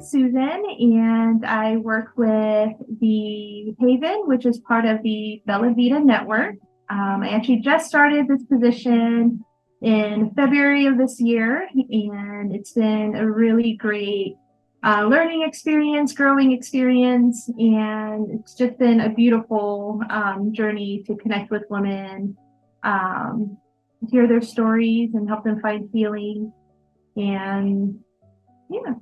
is Susan, and I work with the Haven, which is part of the Bella Vita network. I actually just started this position in February of this year, and it's been a really great learning experience, growing experience, and it's just been a beautiful journey to connect with women, um, hear their stories, and help them find healing. And yeah.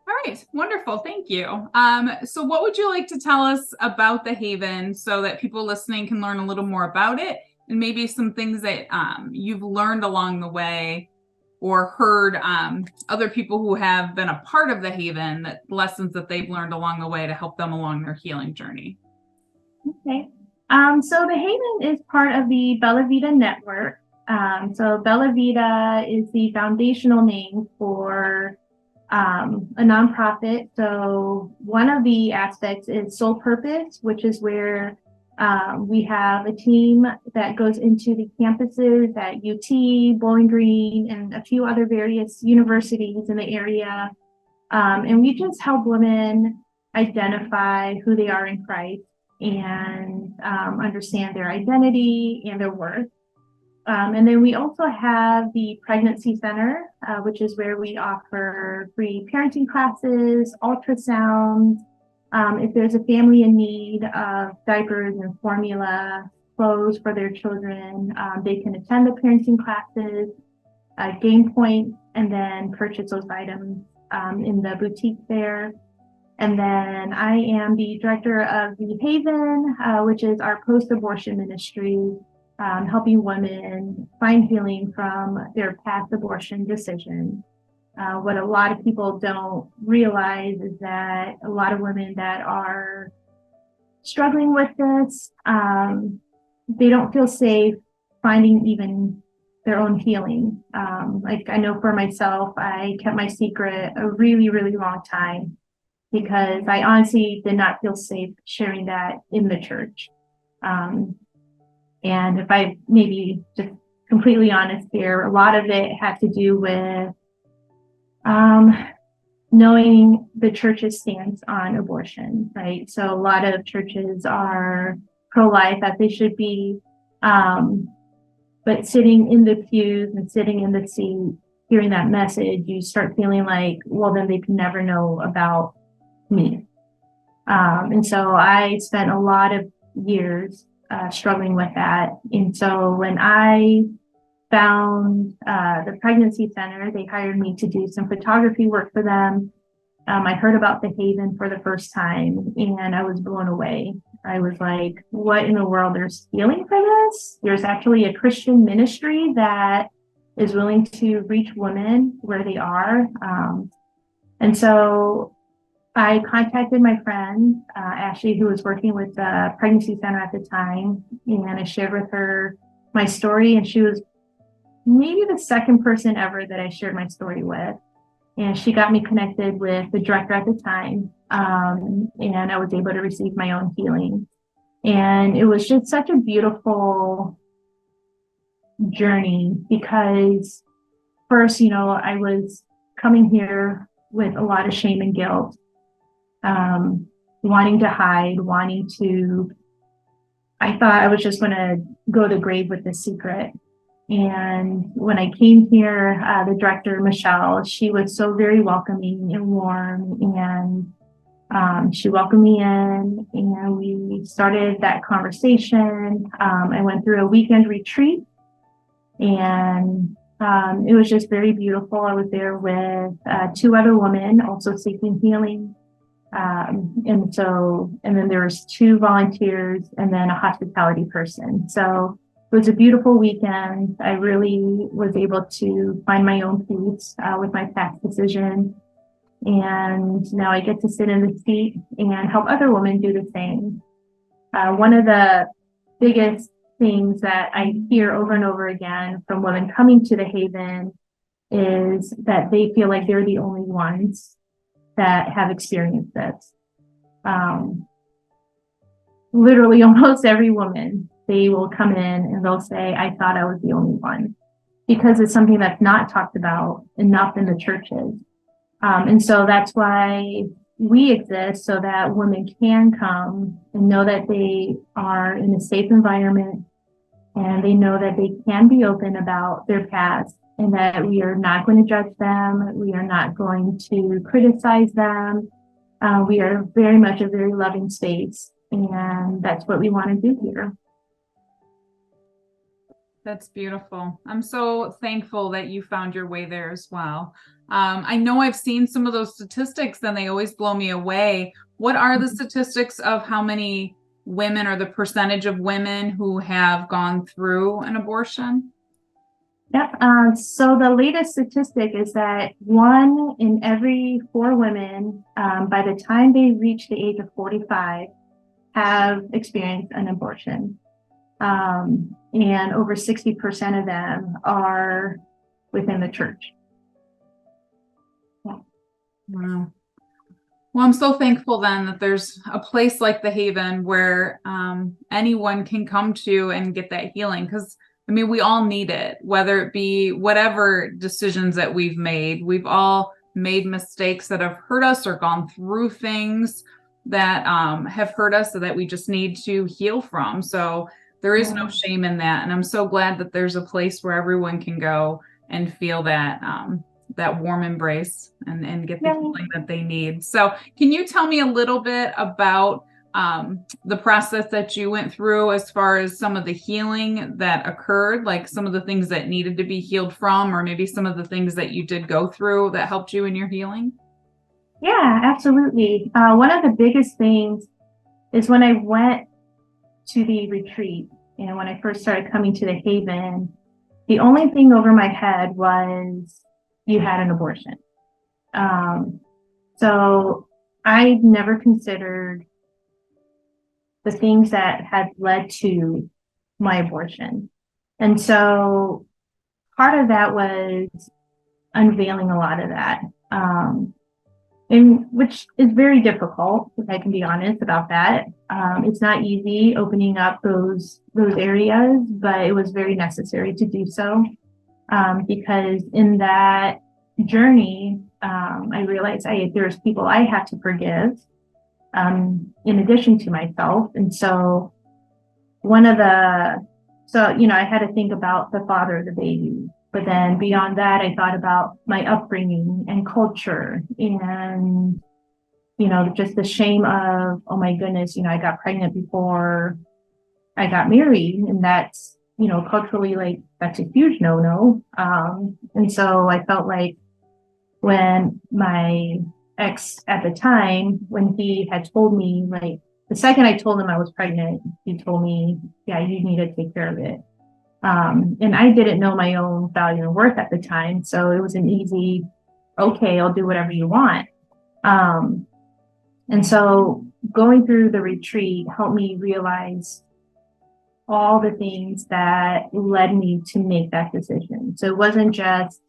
All right, wonderful. Thank you. So what would you like to tell us about the Haven so that people listening can learn a little more about it and maybe some things that you've learned along the way or heard other people who have been a part of the Haven, that lessons that they've learned along the way to help them along their healing journey? Okay. So the Haven is part of the Bella Vita network. So Bella Vita is the foundational name for a nonprofit. So one of the aspects is Soul Purpose, which is where we have a team that goes into the campuses at UT, Bowling Green, and a few other various universities in the area. And we just help women identify who they are in Christ and understand their identity and their worth. And then we also have the Pregnancy Center, which is where we offer free parenting classes, ultrasounds. If there's a family in need of diapers and formula, clothes for their children, they can attend the parenting classes, gain points, and then purchase those items in the boutique there. And then I am the director of the Haven, which is our post-abortion ministry, helping women find healing from their past abortion decision. What a lot of people don't realize is that a lot of women that are struggling with this, they don't feel safe finding even their own healing. Like I know for myself, I kept my secret a really, really long time because I honestly did not feel safe sharing that in the church. And if I maybe just completely honest here, a lot of it had to do with knowing the church's stance on abortion, right? So a lot of churches are pro-life, as they should be, but sitting in the pews and sitting in the seat, hearing that message, you start feeling like, well, then they can never know about me. And so I spent a lot of years struggling with that. And so when I found the Pregnancy Center, they hired me to do some photography work for them. I heard about the Haven for the first time and I was blown away. I was like, what in the world? There's healing for this? There's actually a Christian ministry that is willing to reach women where they are. And so I contacted my friend, Ashley, who was working with the Pregnancy Center at the time, and I shared with her my story, and she was maybe the second person ever that I shared my story with. And she got me connected with the director at the time, and I was able to receive my own healing. And it was just such a beautiful journey because first, I was coming here with a lot of shame and guilt. Wanting to hide, I thought I was just going to go to the grave with this secret. And when I came here, the director, Michelle, she was so very welcoming and warm, and she welcomed me in and we started that conversation. I went through a weekend retreat and it was just very beautiful. I was there with two other women also seeking healing. And then there was two volunteers and then a hospitality person. So it was a beautiful weekend. I really was able to find my own peace with my past decision. And now I get to sit in the seat and help other women do the same. One of the biggest things that I hear over and over again from women coming to the Haven is that they feel like they're the only ones that have experienced this. Literally almost every woman, they will come in and they'll say, I thought I was the only one. because it's something that's not talked about enough in the churches. And so that's why we exist, so that women can come and know that they are in a safe environment, and they know that they can be open about their past, and that we are not going to judge them. We are not going to criticize them. We are very much a very loving space, and that's what we want to do here. That's beautiful. I'm so thankful that you found your way there as well. I know I've seen some of those statistics and they always blow me away. What are the statistics of how many women, or the percentage of women who have gone through an abortion? Yep. So the latest statistic is that 1 in every 4 women, by the time they reach the age of 45, have experienced an abortion. And over 60% of them are within the church. Wow. Well, I'm so thankful then that there's a place like the Haven where anyone can come to and get that healing. Because, I mean, we all need it, whether it be whatever decisions that we've made. We've all made mistakes that have hurt us, or gone through things that have hurt us, so that we just need to heal from. So there is no shame in that. And I'm so glad that there's a place where everyone can go and feel that that warm embrace and get the healing that they need. So can you tell me a little bit about the process that you went through, as far as some of the healing that occurred, like some of the things that needed to be healed from, or maybe some of the things that you did go through that helped you in your healing? Yeah, absolutely. One of the biggest things is when I went to the retreat, and when I first started coming to the Haven, the only thing over my head was, you had an abortion. So I never considered the things that had led to my abortion. And so part of that was unveiling a lot of that, and which is very difficult, if I can be honest about that. It's not easy opening up those areas, but it was very necessary to do so, because in that journey, I realized there's people I have to forgive, in addition to myself. And so I had to think about the father of the baby. But then beyond that, I thought about my upbringing and culture, and, just the shame of, oh my goodness, I got pregnant before I got married. And that's, culturally, like, that's a huge no-no. And so I felt like when my ex at the time, when he had told me, like, the second I told him I was pregnant, he told me, yeah, you need to take care of it. And I didn't know my own value and worth at the time. So it was an easy, okay, I'll do whatever you want. And so going through the retreat helped me realize all the things that led me to make that decision. So it wasn't just,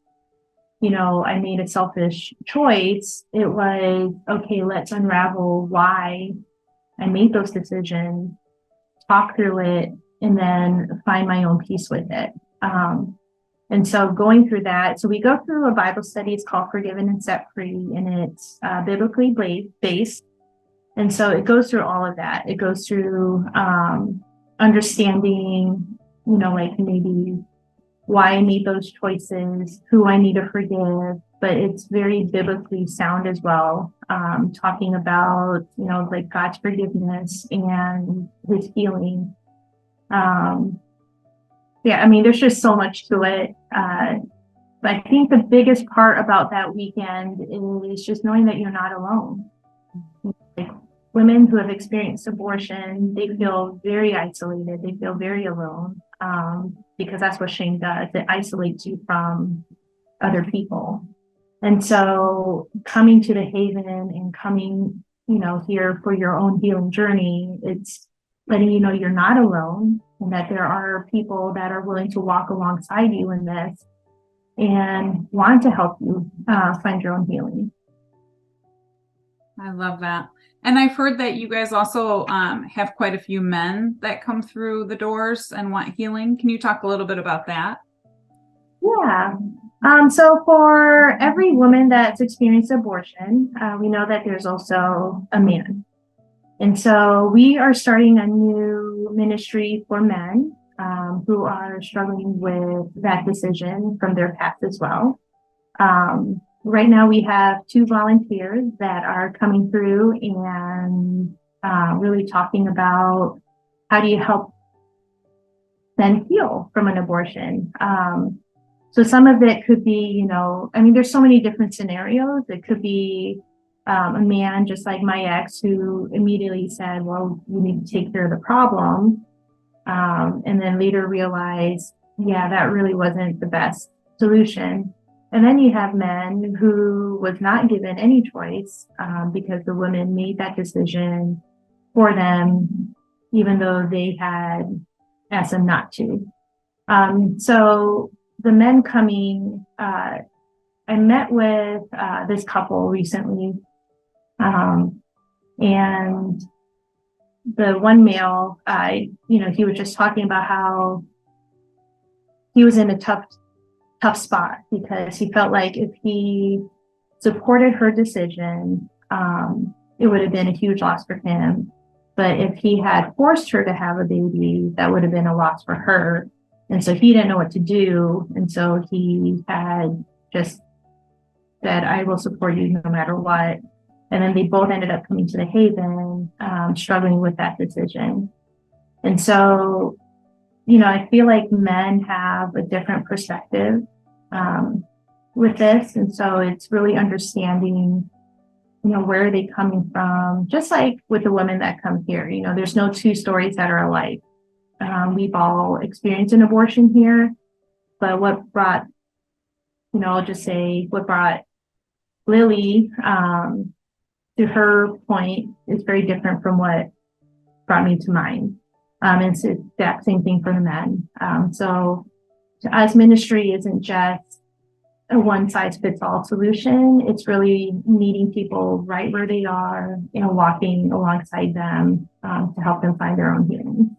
I made a selfish choice. It was, okay, let's unravel why I made those decisions, talk through it, and then find my own peace with it. And so going through that, so we go through a Bible study. It's called Forgiven and Set Free, and it's biblically based. And so it goes through all of that. It goes through understanding, like maybe why I made those choices, who I need to forgive, but it's very biblically sound as well. Talking about, like God's forgiveness and his healing. There's just so much to it. But I think the biggest part about that weekend is just knowing that you're not alone. Like, women who have experienced abortion, they feel very isolated. They feel very alone, because that's what shame does. It isolates you from other people. And so coming to the Haven and coming, here for your own healing journey, it's letting you know you're not alone, and that there are people that are willing to walk alongside you in this and want to help you find your own healing. I love that. And I've heard that you guys also have quite a few men that come through the doors and want healing. Can you talk a little bit about that? Yeah. So for every woman that's experienced abortion, we know that there's also a man. And so we are starting a new ministry for men who are struggling with that decision from their past as well. Right now, we have 2 volunteers that are coming through and really talking about how do you help men heal from an abortion. So some of it could be, I mean, there's so many different scenarios. It could be a man just like my ex who immediately said, well, you need to take care of the problem. And then later realized, yeah, that really wasn't the best solution. And then you have men who was not given any choice because the woman made that decision for them, even though they had asked them not to. So the men coming, I met with this couple recently, and the one male, he was just talking about how he was in a tough spot because he felt like if he supported her decision, it would have been a huge loss for him. But if he had forced her to have a baby, that would have been a loss for her. And so he didn't know what to do. And so he had just said, I will support you no matter what. And then they both ended up coming to the Haven, struggling with that decision. And so, I feel like men have a different perspective with this. And so it's really understanding, where are they coming from? Just like with the women that come here, there's no 2 stories that are alike. We've all experienced an abortion here, but what brought, I'll just say what brought Lily to her point is very different from what brought me to mine. It's the exact same thing for the men. So to us, ministry isn't just a one size fits all solution. It's really meeting people right where they are, walking alongside them to help them find their own healing.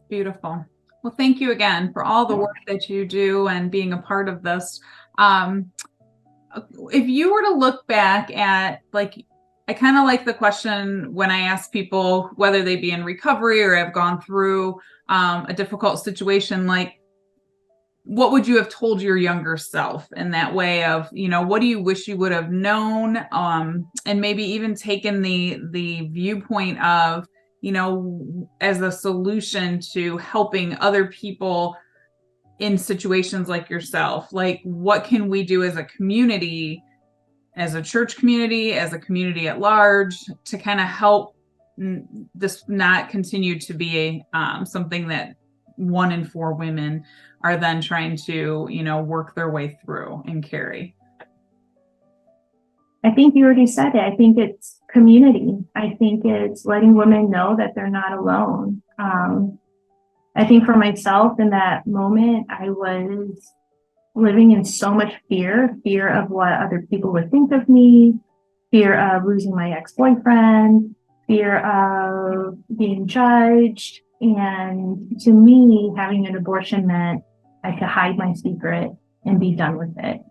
Beautiful. Well, thank you again for all the work that you do and being a part of this. If you were to look back at, I kind of like the question when I ask people whether they be in recovery or have gone through a difficult situation, what would you have told your younger self in that way of, what do you wish you would have known? And maybe even taken the viewpoint of, as a solution to helping other people in situations like yourself. What can we do as a community, as a church community, as a community at large, to kind of help this not continue to be something that 1 in 4 women are then trying to, work their way through and carry? I think you already said it. I think it's community. I think it's letting women know that they're not alone. I think for myself in that moment, I was living in so much fear of what other people would think of me, fear of losing my ex-boyfriend, fear of being judged. And to me, having an abortion meant I could hide my secret and be done with it.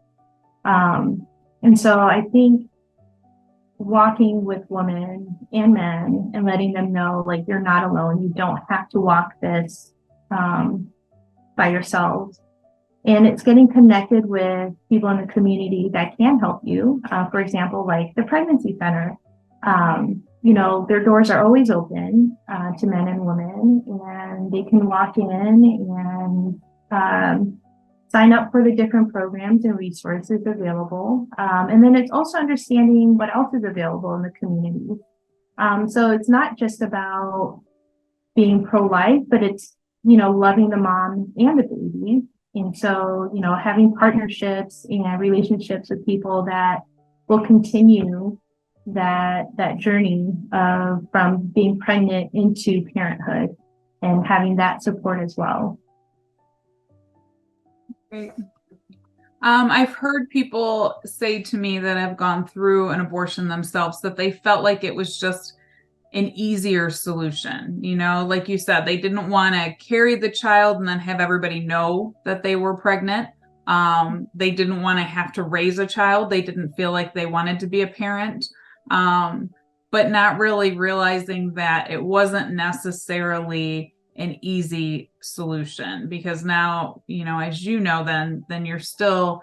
And so I think walking with women and men and letting them know, you're not alone. You don't have to walk this by yourselves. And it's getting connected with people in the community that can help you. For example, like the pregnancy center. Their doors are always open to men and women, and they can walk in and sign up for the different programs and resources available. And then it's also understanding what else is available in the community. So it's not just about being pro-life, but it's, loving the mom and the baby. And so, having partnerships and relationships with people that will continue that journey from being pregnant into parenthood and having that support as well. Great. I've heard people say to me that have gone through an abortion themselves that they felt like it was just an easier solution. You know, like you said, they didn't want to carry the child and then have everybody know that they were pregnant. They didn't want to have to raise a child. They didn't feel like they wanted to be a parent. But not really realizing that it wasn't necessarily an easy solution, because now, you know, as you know, then you're still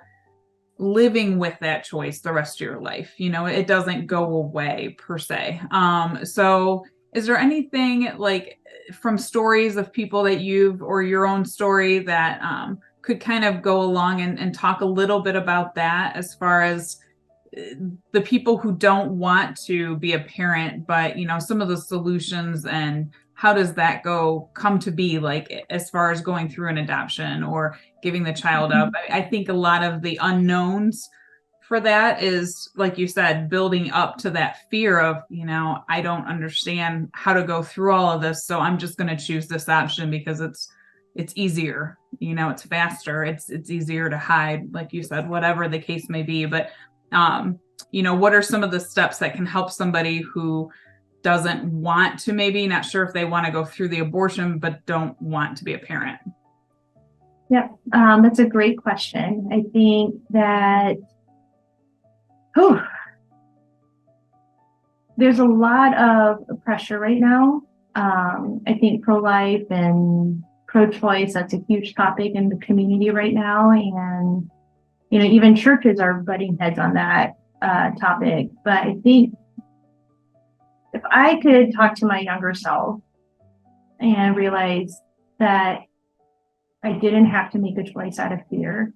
living with that choice the rest of your life. You know, it doesn't go away per se. So is there anything like from stories of people that you've, or your own story that could kind of go along and talk a little bit about that, as far as the people who don't want to be a parent, but, you know, some of the solutions, and how does that come to be, like as far as going through an adoption or giving the child up? I think a lot of the unknowns for that is, like you said, building up to that fear of, you know, I don't understand how to go through all of this, so I'm just going to choose this option because it's easier, you know, it's faster, it's easier to hide, like you said, whatever the case may be. But you know, what are some of the steps that can help somebody who doesn't want to, maybe not sure if they want to go through the abortion, but don't want to be a parent? Yep, that's a great question. I think that there's a lot of pressure right now. I think pro-life and pro-choice, that's a huge topic in the community right now. And, you know, even churches are butting heads on that topic. But I think if I could talk to my younger self and realize that I didn't have to make a choice out of fear,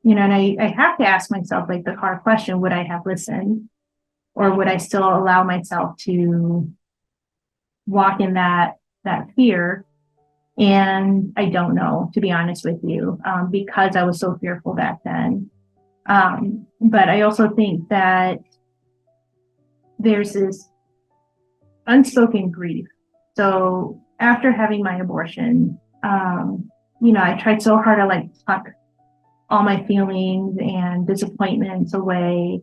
you know, and I have to ask myself, like, the hard question: would I have listened, or would I still allow myself to walk in that fear? And I don't know, to be honest with you, because I was so fearful back then. But I also think that there's this unspoken grief. So after having my abortion, you know, I tried so hard to like tuck all my feelings and disappointments away.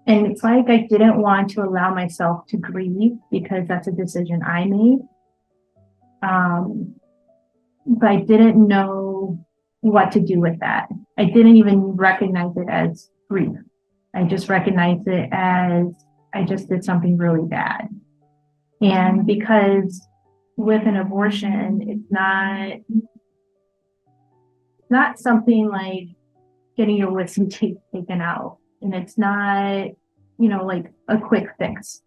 And it's like I didn't want to allow myself to grieve, because that's a decision I made. But I didn't know what to do with that. I didn't even recognize it as grief. I just recognized it as I just did something really bad. And because with an abortion, it's not something like getting your wisdom teeth taken out. And it's not, you know, like a quick fix.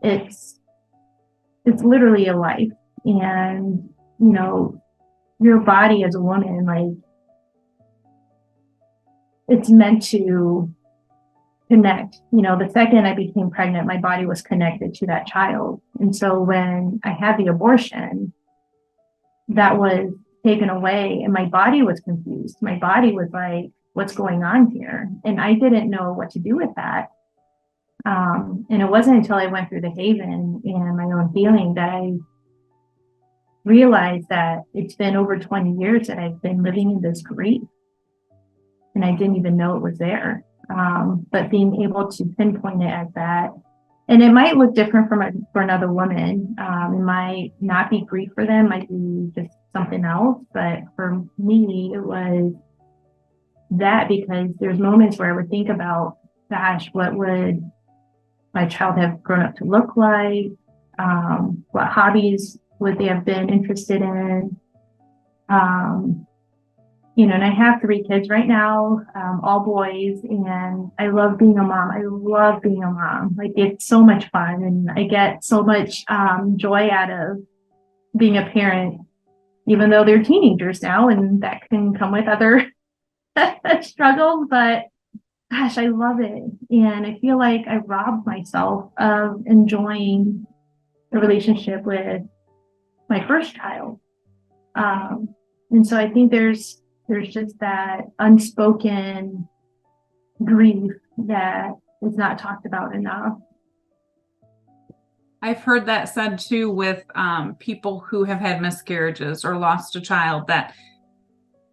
It's literally a life. And, you know, your body as a woman, like, it's meant to connect. You know, the second I became pregnant, my body was connected to that child. And so when I had the abortion, that was taken away and my body was confused. My body was like, what's going on here? And I didn't know what to do with that. And it wasn't until I went through the Haven and my own healing that I realized that it's been over 20 years that I've been living in this grief. And I didn't even know it was there. But being able to pinpoint it as that, and it might look different for another woman. It might not be grief for them, might be just something else. But for me, it was that, because there's moments where I would think about, gosh, what would my child have grown up to look like? What hobbies would they have been interested in? You know, and I have 3 kids right now, all boys, and I love being a mom. I love being a mom. Like, it's so much fun, and I get so much joy out of being a parent, even though they're teenagers now, and that can come with other struggles. But gosh, I love it. And I feel like I robbed myself of enjoying the relationship with my first child. And so I think there's just that unspoken grief that is not talked about enough. I've heard that said too with people who have had miscarriages or lost a child, that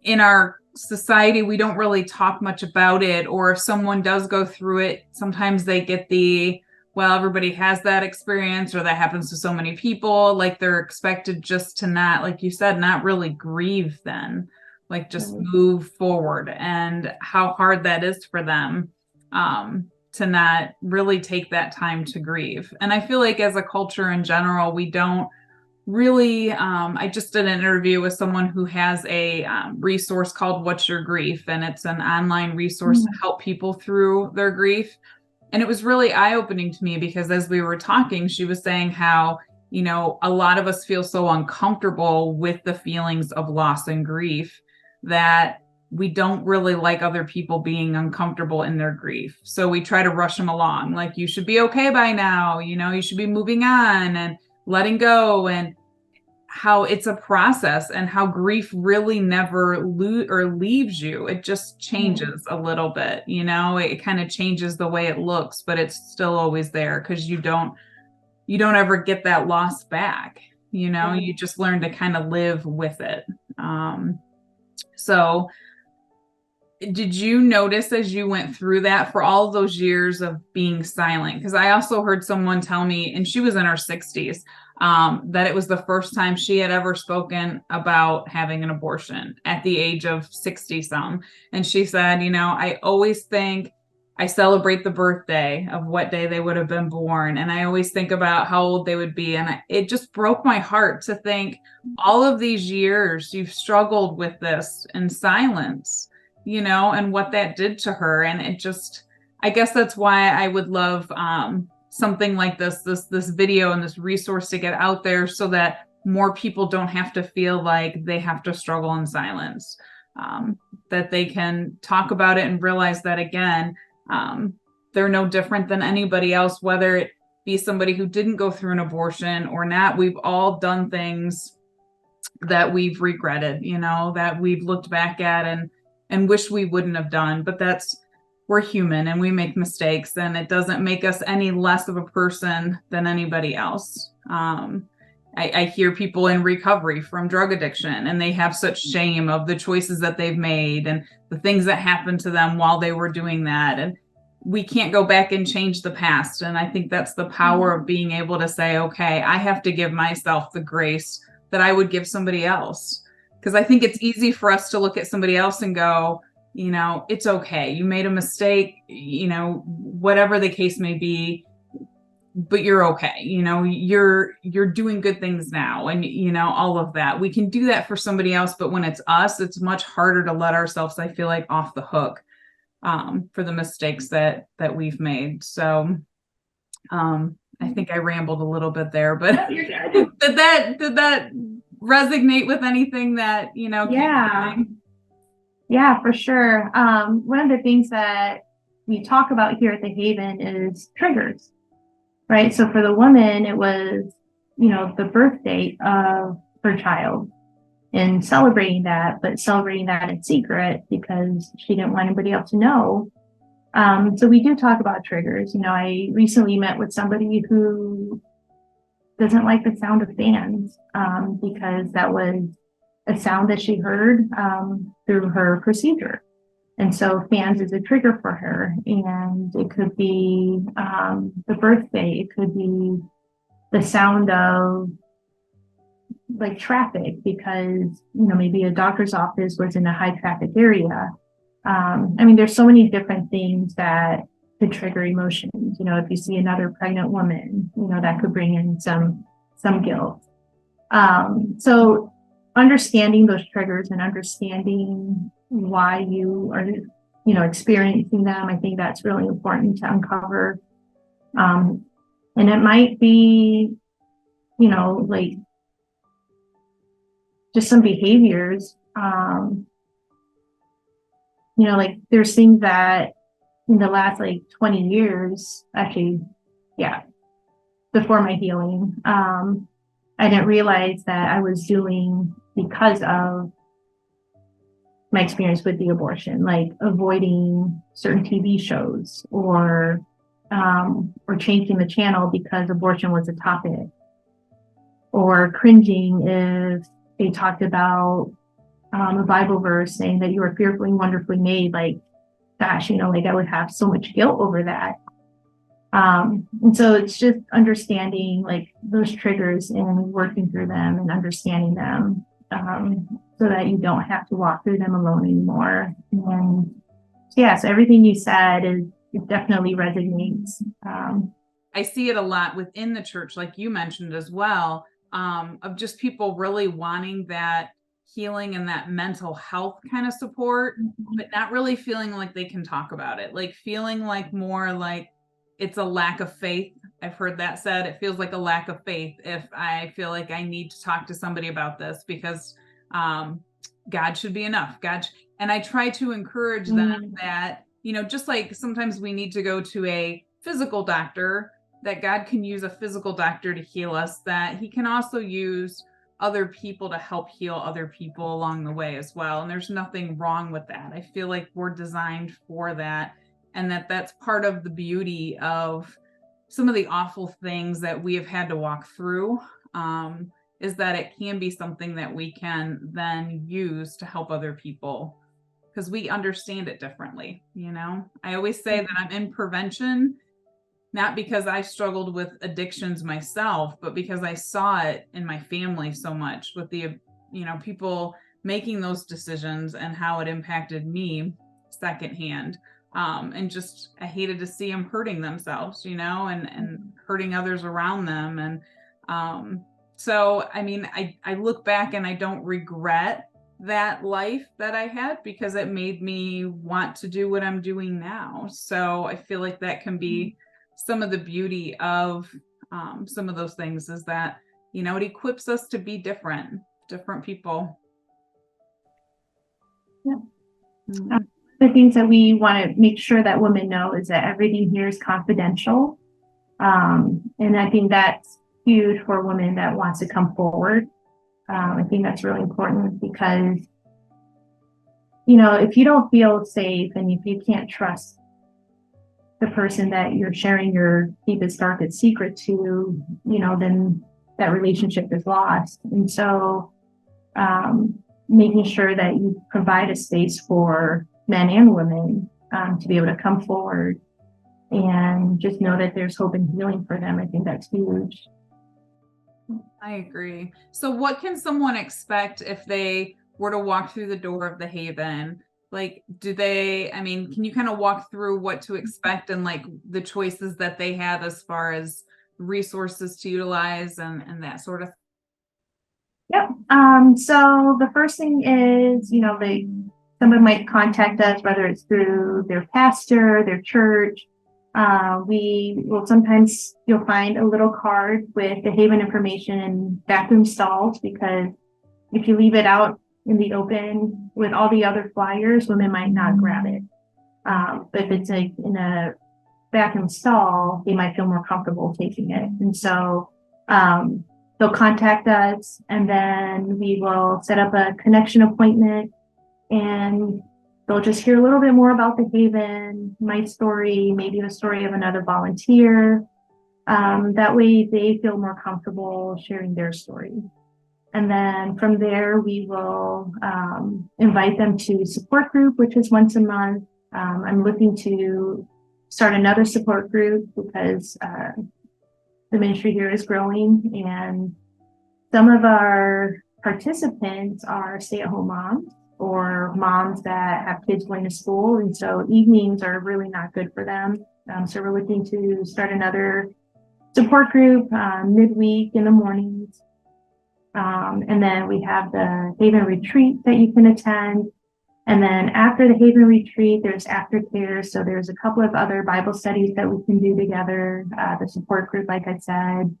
in our society we don't really talk much about it, or if someone does go through it, sometimes they get the, well, everybody has that experience, or that happens to so many people, like they're expected just to not, like you said, not really grieve then, like just move forward, and how hard that is for them to not really take that time to grieve. And I feel like as a culture in general, we don't really, I just did an interview with someone who has a resource called What's Your Grief? And it's an online resource to help people through their grief. And it was really eye-opening to me, because as we were talking, she was saying how, you know, a lot of us feel so uncomfortable with the feelings of loss and grief that we don't really like other people being uncomfortable in their grief. So we try to rush them along, like, you should be okay by now, you know, you should be moving on and letting go, and how it's a process, and how grief really never leaves you. It just changes a little bit, you know, it kind of changes the way it looks, but it's still always there, because you don't ever get that loss back, you know, you just learn to kind of live with it. So did you notice as you went through that, for all those years of being silent? Because I also heard someone tell me, and she was in her 60s, that it was the first time she had ever spoken about having an abortion at the age of 60 some. And she said, you know, I always think I celebrate the birthday of what day they would have been born, and I always think about how old they would be. And it just broke my heart to think all of these years you've struggled with this in silence, you know, and what that did to her. And it just, I guess that's why I would love something like this video and this resource to get out there, so that more people don't have to feel like they have to struggle in silence, that they can talk about it and realize that, again, they're no different than anybody else, whether it be somebody who didn't go through an abortion or not. We've all done things that we've regretted, you know, that we've looked back at and wish we wouldn't have done. But we're human and we make mistakes, and it doesn't make us any less of a person than anybody else. I hear people in recovery from drug addiction, and they have such shame of the choices that they've made and the things that happened to them while they were doing that. And we can't go back and change the past. And I think that's the power of being able to say, okay, I have to give myself the grace that I would give somebody else. Because I think it's easy for us to look at somebody else and go, you know, it's okay, you made a mistake, you know, whatever the case may be, but you're okay, you know, you're doing good things now, and you know, all of that. We can do that for somebody else, but when it's us, it's much harder to let ourselves, I feel like, off the hook for the mistakes that we've made. So I think I rambled a little bit there, but did that resonate with anything that, you know? Yeah, for sure. One of the things that we talk about here at the Haven is triggers, right? So for the woman, it was, you know, the birth date of her child, and celebrating that, but celebrating that in secret because she didn't want anybody else to know. So we do talk about triggers. You know, I recently met with somebody who doesn't like the sound of fans because that was a sound that she heard through her procedure. And so fans is a trigger for her. And it could be the birthday, it could be the sound of like traffic, because, you know, maybe a doctor's office was in a high traffic area. I mean, there's so many different things that could trigger emotions. You know, if you see another pregnant woman, you know, that could bring in some guilt. So understanding those triggers and understanding why you are, you know, experiencing them, I think that's really important to uncover. And it might be, you know, like just some behaviors, you know, like there's things that in the last like 20 years, actually, yeah, before my healing, I didn't realize that I was doing because of my experience with the abortion, like avoiding certain TV shows or changing the channel because abortion was a topic, or cringing if they talked about a Bible verse saying that you are fearfully and wonderfully made. Like, gosh, you know, like I would have so much guilt over that. And so it's just understanding like those triggers and working through them and understanding them, so that you don't have to walk through them alone anymore. And yeah, so everything you said it definitely resonates. I see it a lot within the church, like you mentioned as well, of just people really wanting that healing and that mental health kind of support, but not really feeling like they can talk about it, like feeling like more like it's a lack of faith. I've heard that said. It feels like a lack of faith if I feel like I need to talk to somebody about this because God should be enough. And I try to encourage them that, just like sometimes we need to go to a physical doctor, that God can use a physical doctor to heal us, that he can also use other people to help heal other people along the way as well. And there's nothing wrong with that. I feel like we're designed for that, and that's part of the beauty of some of the awful things that we have had to walk through, is that it can be something that we can then use to help other people because we understand it differently. I always say that I'm in prevention, not because I struggled with addictions myself, but because I saw it in my family so much with the, people making those decisions and how it impacted me secondhand. And just, I hated to see them hurting themselves, and hurting others around them. And so, I mean, I look back and I don't regret that life that I had because it made me want to do what I'm doing now. So I feel like that can be some of the beauty of some of those things, is that, it equips us to be different people. Yeah. The things that we want to make sure that women know is that everything here is confidential. And I think that's huge for women that wants to come forward. I think that's really important because, if you don't feel safe and if you can't trust the person that you're sharing your deepest, darkest secret to, then that relationship is lost. And so making sure that you provide a space for men and women to be able to come forward and just know that there's hope and healing for them. I think that's huge. I agree. So what can someone expect if they were to walk through the door of the Haven? Like, can you kind of walk through what to expect and like the choices that they have as far as resources to utilize and that sort of thing? Yep. So the first thing is, someone might contact us, whether it's through their pastor, their church. We will sometimes, you'll find a little card with the Haven information in bathroom stalls, because if you leave it out in the open with all the other flyers, women might not grab it. But if it's like in a bathroom stall, they might feel more comfortable taking it. And so they'll contact us, and then we will set up a connection appointment, and they'll just hear a little bit more about the Haven, my story, maybe the story of another volunteer. That way they feel more comfortable sharing their story. And then from there, we will invite them to support group, which is once a month. I'm looking to start another support group because the ministry here is growing, and some of our participants are stay-at-home moms or moms that have kids going to school, and so evenings are really not good for them. So we're looking to start another support group midweek in the mornings. And then we have the Haven retreat that you can attend. And then after the Haven retreat, there's aftercare. So there's a couple of other Bible studies that we can do together, the support group, like I said.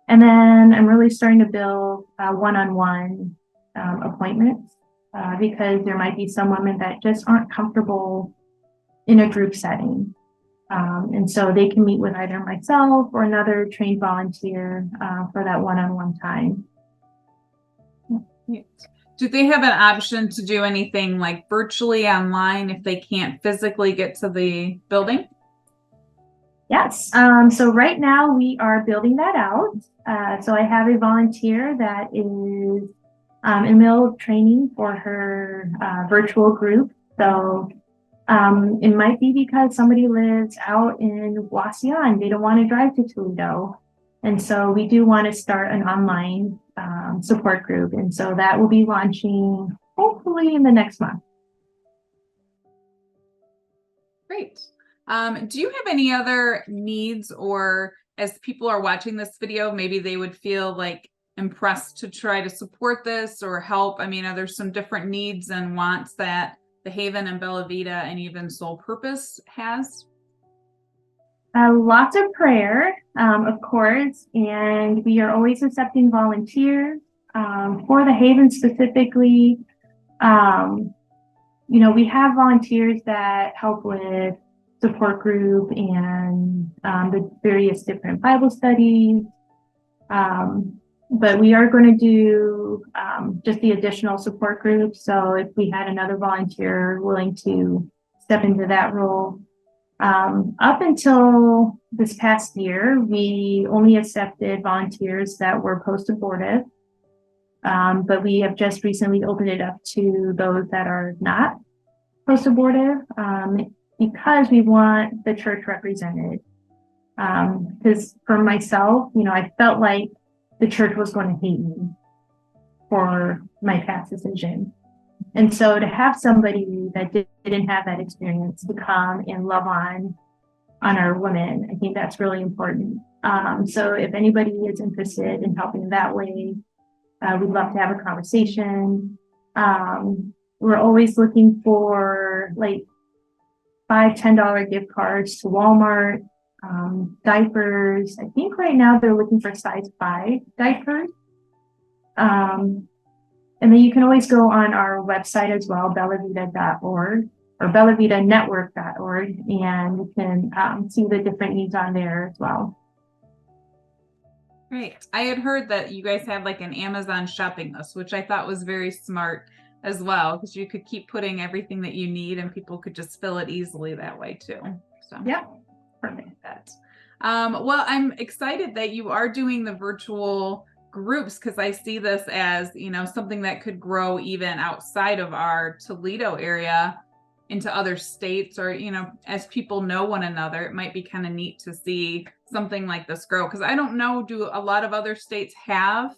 And then I'm really starting to build one-on-one appointments because there might be some women that just aren't comfortable in a group setting. And so they can meet with either myself or another trained volunteer for that one-on-one time. Do they have an option to do anything like virtually online if they can't physically get to the building? Yes. So right now we are building that out. So I have a volunteer that is in the middle of training for her virtual group. So It might be because somebody lives out in Wasia and they don't want to drive to Toledo. And so we do want to start an online support group. And so that will be launching hopefully in the next month. Great. Do you have any other needs, or as people are watching this video, maybe they would feel like impressed to try to support this or help? I mean, are there some different needs and wants that the Haven and Bella Vita and even Soul Purpose has? Lots of prayer, of course, and we are always accepting volunteers for the Haven specifically. We have volunteers that help with support group and the various different Bible studies. But we are going to do just the additional support group. So if we had another volunteer willing to step into that role. Up until this past year, we only accepted volunteers that were post-abortive. But we have just recently opened it up to those that are not post-abortive because we want the church represented. Because for myself, I felt like the church was going to hate me for my past decision. And so to have somebody that didn't have that experience to come and love on our women, I think that's really important. So if anybody is interested in helping that way, we'd love to have a conversation. We're always looking for like $5-10 gift cards to Walmart, diapers. I think right now they're looking for size 5 diapers. And then you can always go on our website as well, bellavita.org or bellavitanetwork.org, and you can see the different needs on there as well. Great. I had heard that you guys have like an Amazon shopping list, which I thought was very smart as well, because you could keep putting everything that you need and people could just fill it easily that way too. So yeah, perfect. Well, I'm excited that you are doing the virtual groups, because I see this as, something that could grow even outside of our Toledo area into other states, or, as people know one another, it might be kind of neat to see something like this grow. Because I don't know, do a lot of other states have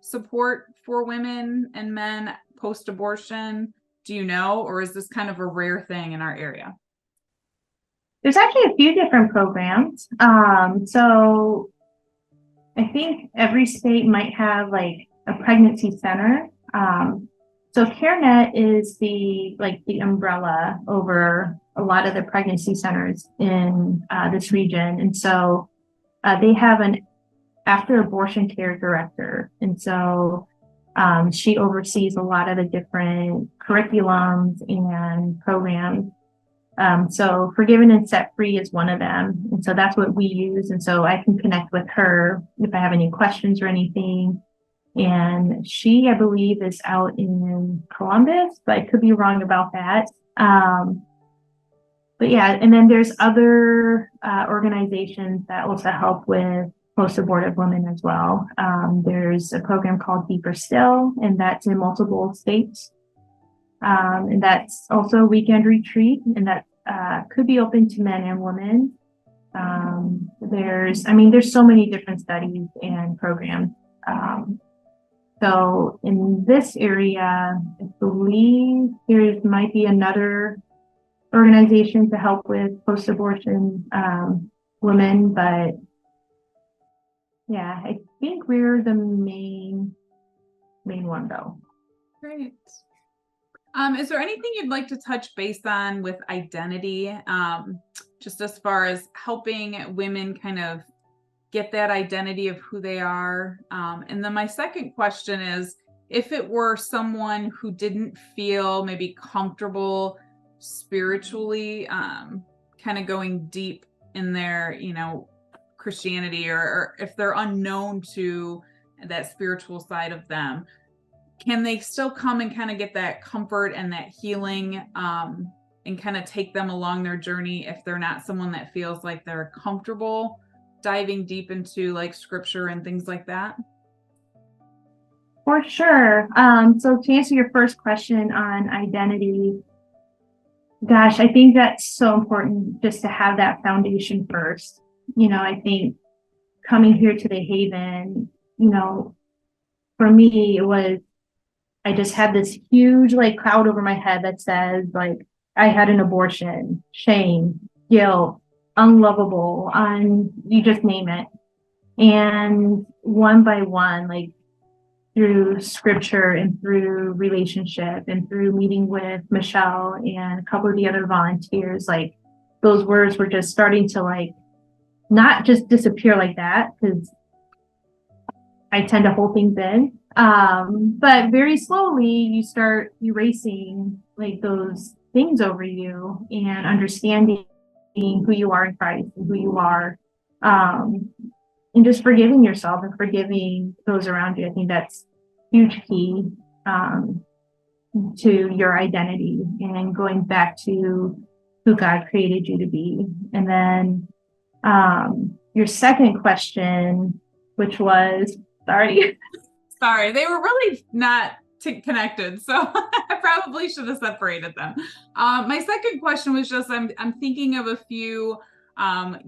support for women and men post-abortion? Do you know, or is this kind of a rare thing in our area? There's actually a few different programs. So I think every state might have like a pregnancy center. So CareNet is the umbrella over a lot of the pregnancy centers in this region. And so they have an after abortion care director. And so she oversees a lot of the different curriculums and programs. So Forgiven and Set Free is one of them. And so that's what we use. And so I can connect with her if I have any questions or anything. And she, I believe, is out in Columbus, but I could be wrong about that. But yeah, and then there's other organizations that also help with post-abortive women as well. There's a program called Deeper Still, and that's in multiple states. And that's also a weekend retreat, and that could be open to men and women. There's so many different studies and programs. So in this area, I believe there might be another organization to help with post-abortion women, but yeah, I think we're the main one though. Great. Is there anything you'd like to touch base on with identity, just as far as helping women kind of get that identity of who they are? And then my second question is, if it were someone who didn't feel maybe comfortable spiritually, kind of going deep in their, Christianity, or if they're unknown to that spiritual side of them, can they still come and kind of get that comfort and that healing, and kind of take them along their journey if they're not someone that feels like they're comfortable diving deep into like scripture and things like that? For sure. So to answer your first question on identity, Gosh, I think that's so important just to have that foundation first. I think coming here to the Haven, you know, for me, it was, I just had this huge like cloud over my head that says like I had an abortion, shame, guilt, unlovable, you just name it. And one by one, like through scripture and through relationship and through meeting with Michelle and a couple of the other volunteers, like those words were just starting to like not just disappear like that, because I tend to hold things in. But very slowly you start erasing like those things over you and understanding who you are in Christ and who you are. Um, and just forgiving yourself and forgiving those around you. I think that's huge key um, to your identity and going back to who God created you to be. And then your second question, which was, sorry. Sorry, they were really not connected, so I probably should have separated them. My second question was just I'm thinking of a few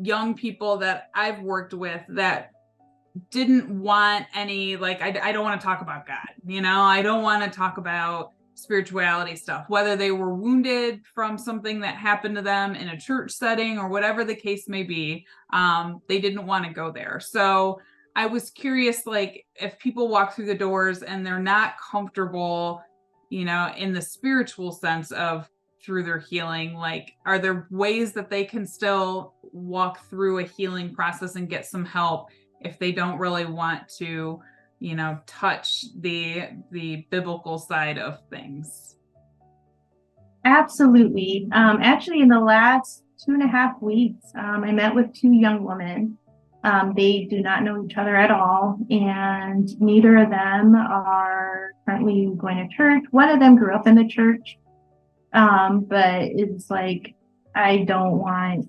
young people that I've worked with that didn't want any, like, I don't want to talk about God, I don't want to talk about spirituality stuff, whether they were wounded from something that happened to them in a church setting or whatever the case may be. They didn't want to go there. So I was curious, like, if people walk through the doors and they're not comfortable, in the spiritual sense of through their healing, like, are there ways that they can still walk through a healing process and get some help if they don't really want to, touch the biblical side of things? Absolutely. Actually, in the last 2.5 weeks, I met with two young women. They do not know each other at all, and neither of them are currently going to church. One of them grew up in the church, but it's like, I don't want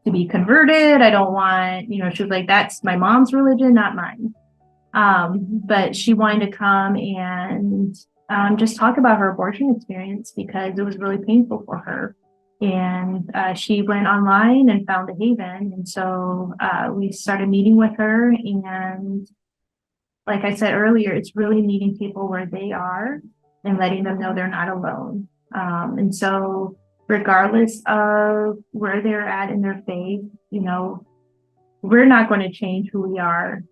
to be converted. I don't want, she was like, that's my mom's religion, not mine. But she wanted to come and just talk about her abortion experience because it was really painful for her. And she went online and found a Haven. And so we started meeting with her. And like I said earlier, it's really meeting people where they are and letting them know they're not alone. And so regardless of where they're at in their faith, we're not going to change who we are,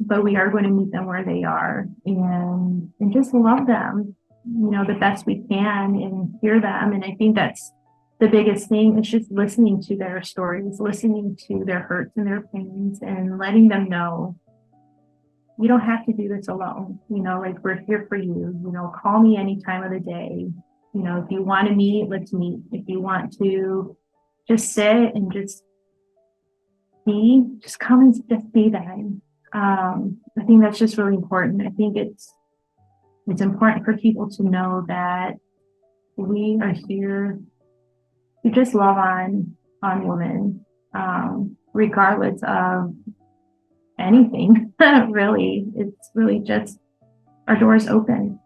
but we are going to meet them where they are and just love them, the best we can and hear them. And I think that's the biggest thing. It's just listening to their stories, listening to their hurts and their pains, and letting them know you don't have to do this alone. Like, we're here for you. Call me any time of the day. If you want to meet, let's meet. If you want to just sit and just come and just be them. I think that's just really important. I think it's important for people to know that we are here to just love on women, regardless of anything. Really, it's really just our doors open.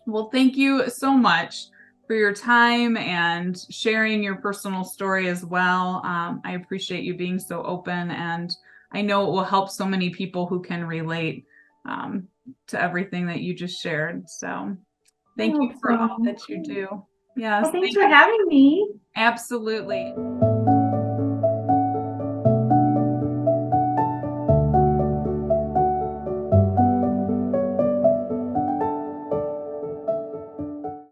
Well, thank you so much for your time and sharing your personal story as well. I appreciate you being so open, and I know it will help so many people who can relate to everything that you just shared. So thank you for all that you do. Yes. Well, thanks for having me. Absolutely.